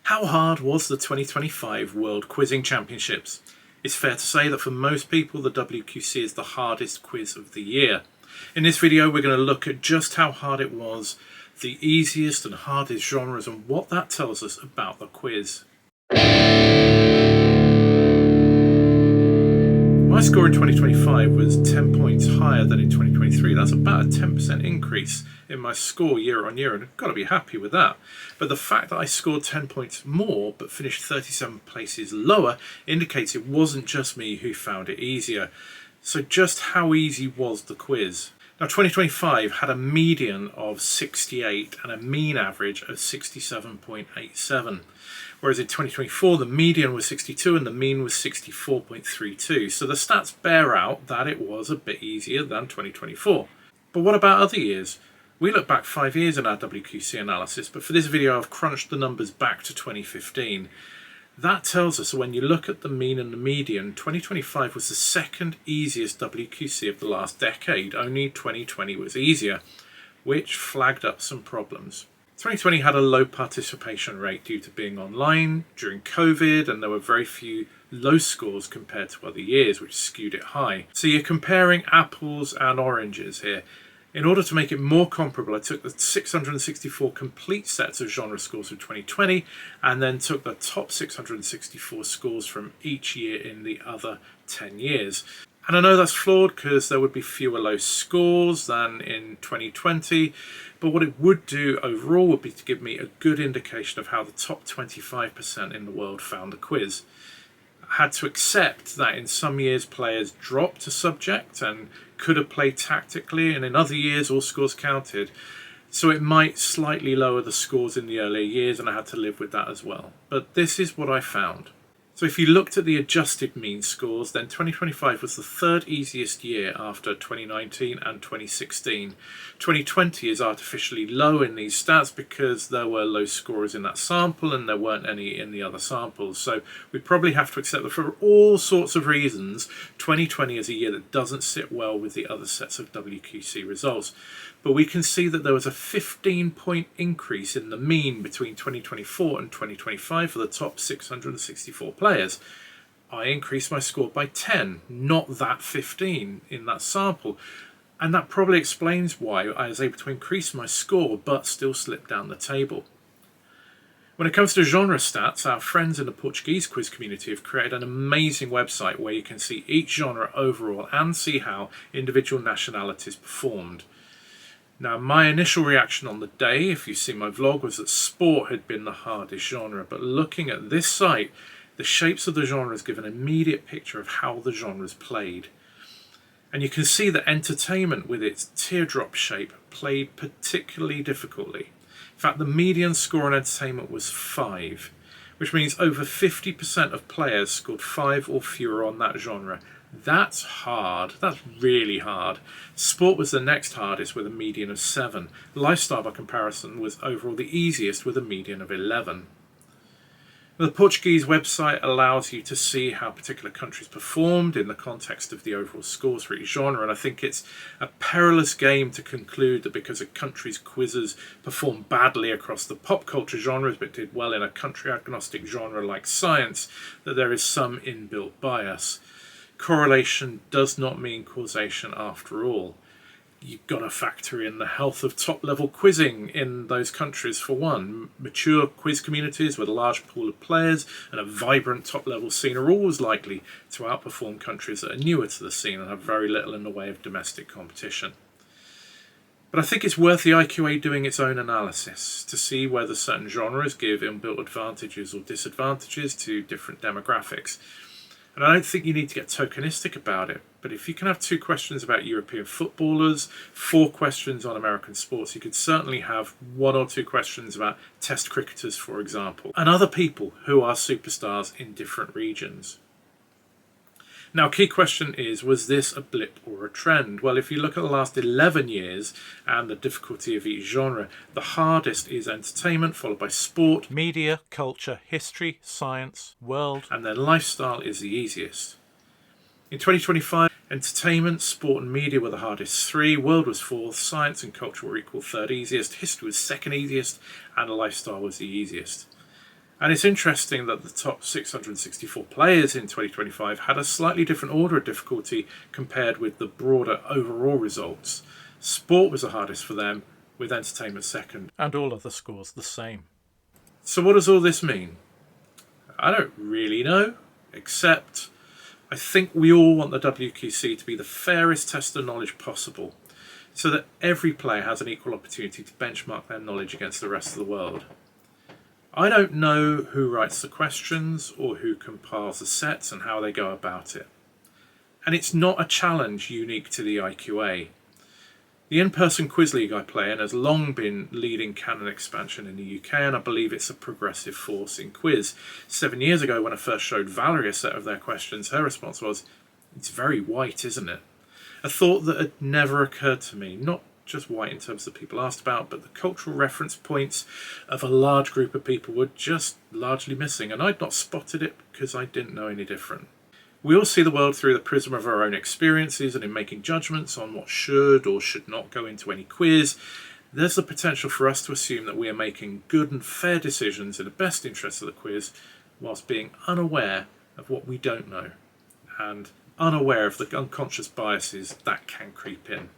How hard was the 2025 World Quizzing Championships? It's fair to say that for most people the WQC is the hardest quiz of the year. In this video we're going to look at just how hard it was, the easiest and hardest genres, and what that tells us about the quiz. My score in 2025 was 10 points higher than in 2023. That's about a 10% increase in my score year on year, and I've got to be happy with that. But the fact that I scored 10 points more but finished 37 places lower indicates it wasn't just me who found it easier. So just how easy was the quiz? Now 2025 had a median of 68 and a mean average of 67.87. Whereas in 2024 the median was 62 and the mean was 64.32. So the stats bear out that it was a bit easier than 2024. But what about other years? We look back 5 years in our WQC analysis, but for this video I've crunched the numbers back to 2015. That tells us when you look at the mean and the median, 2025 was the second easiest WQC of the last decade. Only 2020 was easier, which flagged up some problems. 2020 had a low participation rate due to being online during COVID, and there were very few low scores compared to other years, which skewed it high. So you're comparing apples and oranges here. In order to make it more comparable, I took the 664 complete sets of genre scores from 2020 and then took the top 664 scores from each year in the other 10 years. And I know that's flawed because there would be fewer low scores than in 2020, but what it would do overall would be to give me a good indication of how the top 25% in the world found the quiz. I had to accept that in some years players dropped a subject and could have played tactically, and in other years all scores counted. So it might slightly lower the scores in the earlier years, and I had to live with that as well. But this is what I found. So if you looked at the adjusted mean scores, then 2025 was the third easiest year after 2019 and 2016. 2020 is artificially low in these stats because there were low scorers in that sample and there weren't any in the other samples. So we probably have to accept that for all sorts of reasons, 2020 is a year that doesn't sit well with the other sets of WQC results. But we can see that there was a 15-point increase in the mean between 2024 and 2025 for the top 664 players. I increased my score by 10, not that 15 in that sample. And that probably explains why I was able to increase my score but still slip down the table. When it comes to genre stats, our friends in the Portuguese quiz community have created an amazing website where you can see each genre overall and see how individual nationalities performed. Now, my initial reaction on the day, if you see my vlog, was that sport had been the hardest genre, but looking at this site, the shapes of the genres give an immediate picture of how the genres played. And you can see that entertainment, with its teardrop shape, played particularly difficultly. In fact, the median score on entertainment was 5, which means over 50% of players scored 5 or fewer on that genre. That's hard. That's really hard. Sport was the next hardest with a median of 7. Lifestyle, by comparison, was overall the easiest with a median of 11. The Portuguese website allows you to see how particular countries performed in the context of the overall scores for each genre, and I think it's a perilous game to conclude that because a country's quizzes performed badly across the pop culture genres but did well in a country agnostic genre like science, that there is some inbuilt bias. Correlation does not mean causation after all. You've got to factor in the health of top-level quizzing in those countries for one. Mature quiz communities with a large pool of players and a vibrant top-level scene are always likely to outperform countries that are newer to the scene and have very little in the way of domestic competition. But I think it's worth the IQA doing its own analysis to see whether certain genres give inbuilt advantages or disadvantages to different demographics. And I don't think you need to get tokenistic about it, but if you can have 2 questions about European footballers, 4 questions on American sports, you could certainly have 1 or 2 questions about Test cricketers, for example, and other people who are superstars in different regions. Now, key question is, was this a blip or a trend? Well, if you look at the last 11 years and the difficulty of each genre, the hardest is entertainment, followed by sport, media, culture, history, science, world, and then lifestyle is the easiest. In 2025, entertainment, sport and media were the hardest 3, world was 4th, science and culture were equal 3rd easiest, history was 2nd easiest, and lifestyle was the easiest. And it's interesting that the top 664 players in 2025 had a slightly different order of difficulty compared with the broader overall results. Sport was the hardest for them, with entertainment second, and all other scores the same. So what does all this mean? I don't really know, except I think we all want the WQC to be the fairest test of knowledge possible, so that every player has an equal opportunity to benchmark their knowledge against the rest of the world. I don't know who writes the questions or who compiles the sets and how they go about it. And it's not a challenge unique to the IQA. The in-person quiz league I play in has long been leading canon expansion in the UK, and I believe it's a progressive force in quiz. 7 years ago, when I first showed Valerie a set of their questions, her response was, "It's very white, isn't it?" A thought that had never occurred to me, not just white in terms of people asked about, but the cultural reference points of a large group of people were just largely missing, and I'd not spotted it because I didn't know any different. We all see the world through the prism of our own experiences, and in making judgments on what should or should not go into any quiz, there's the potential for us to assume that we are making good and fair decisions in the best interest of the quiz, whilst being unaware of what we don't know, and unaware of the unconscious biases that can creep in.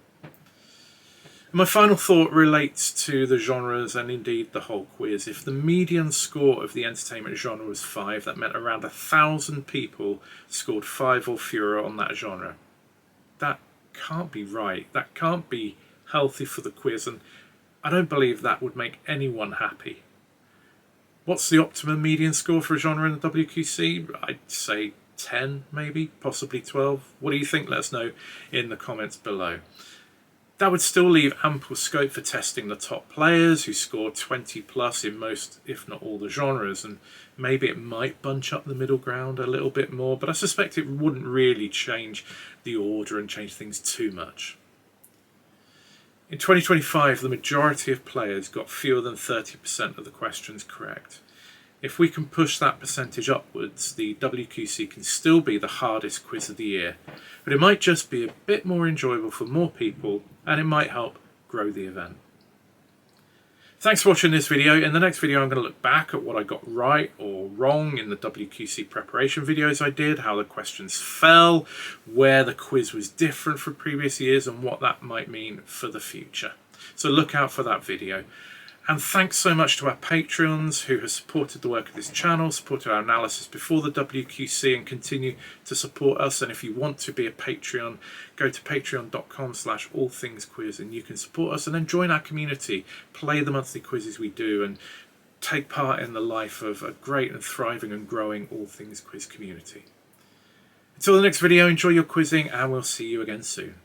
My final thought relates to the genres and indeed the whole quiz. If the median score of the entertainment genre was 5, that meant around 1,000 people scored 5 or fewer on that genre. That can't be right. That can't be healthy for the quiz, and I don't believe that would make anyone happy. What's the optimum median score for a genre in the WQC? I'd say 10 maybe, possibly 12. What do you think? Let us know in the comments below. That would still leave ample scope for testing the top players who scored 20 plus in most, if not all, the genres, and maybe it might bunch up the middle ground a little bit more, but I suspect it wouldn't really change the order and change things too much. In 2025, the majority of players got fewer than 30% of the questions correct. If we can push that percentage upwards, the WQC can still be the hardest quiz of the year, but it might just be a bit more enjoyable for more people, and it might help grow the event. Thanks for watching this video. In the next video, I'm going to look back at what I got right or wrong in the WQC preparation videos I did, how the questions fell, where the quiz was different from previous years, and what that might mean for the future. So look out for that video. And thanks so much to our Patreons who have supported the work of this channel, supported our analysis before the WQC, and continue to support us. And if you want to be a Patreon, go to patreon.com/allthingsquiz and you can support us and then join our community, play the monthly quizzes we do, and take part in the life of a great and thriving and growing All Things Quiz community. Until the next video, enjoy your quizzing, and we'll see you again soon.